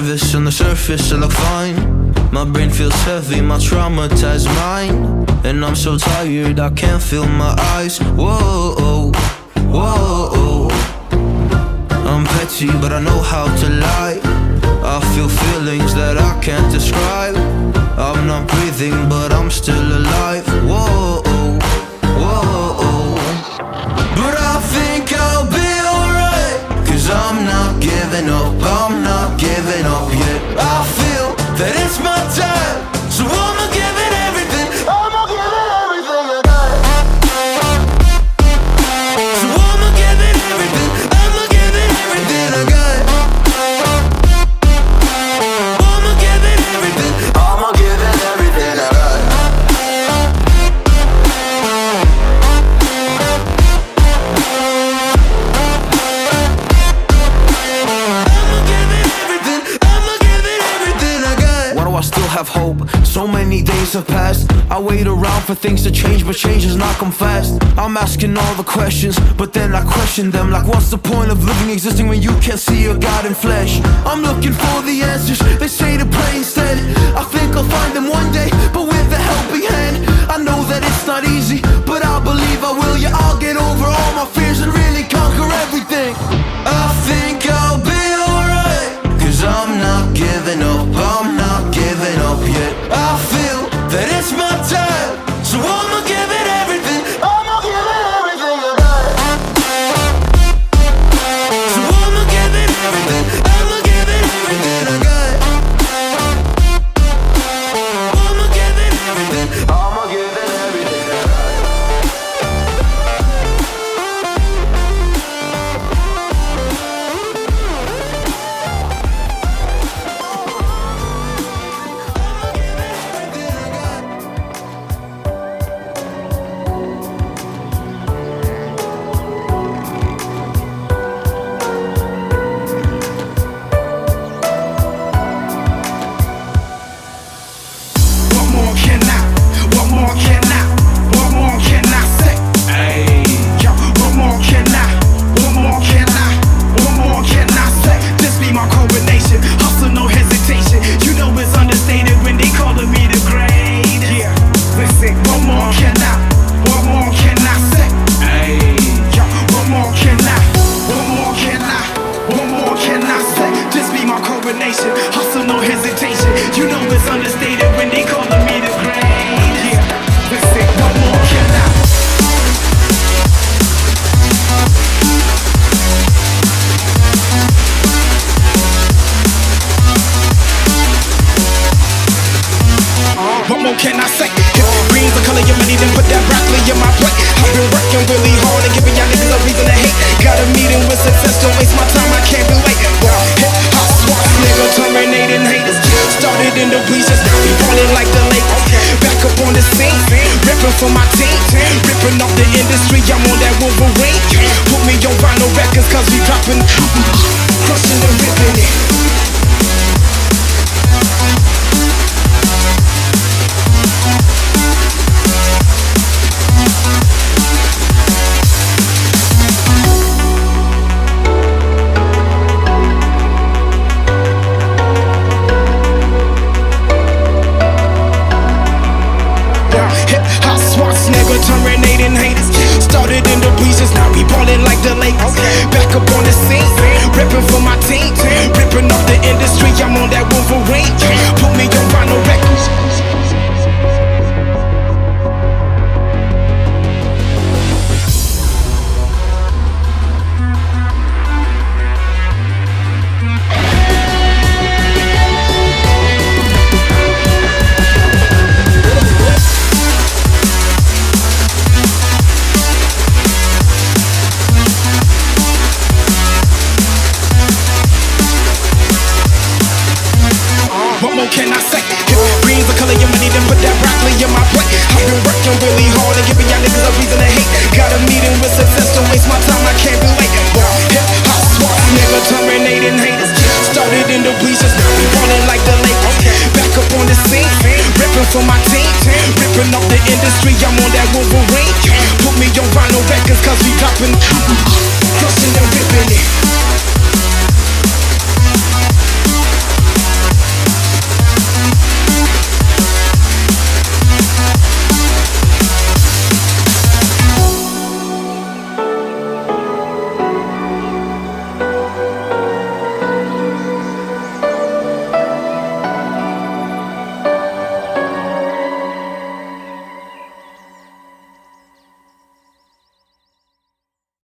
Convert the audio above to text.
canvas, on the surface I look fine. My brain feels heavy, my traumatized mind. And I'm so tired, I can't feel my eyes. Whoa, whoa. I'm petty, but I know how to lie. I feel feelings that I can't describe. I'm not breathing, but I'm still alive. Whoa, whoa. But I think I'll be alright, 'cause I'm not giving up, I'm not giving up yet. I feel that it's my time, so I'ma give it everything. I'ma give it everything I got. So I'ma give it everything, I'ma give it everything I got. I'ma give it everything, I'ma give it everything I got. I still have hope. So many days have passed. I wait around for things to change, but change has not come fast. I'm asking all the questions, but then I question them. Like, what's the point of living, existing when you can't see your God in flesh? I'm looking for the answers, they say to pray instead. I think I'll find them one day, but with a helping hand. I know that it's not easy, but I believe I will. Yeah, I'll get over all my fears and really conquer everything. I think I'll be alright, 'cause I'm not giving up, I'm not giving up yet. I feel that it's my time, so I'ma give it everything. I'ma give it everything I got. So I'ma give it everything. I'ma give it everything I got. I'ma give it everything. I'ma give it everything I got. for my team. Ripping up the industry, I'm on that Wolverine. Put me on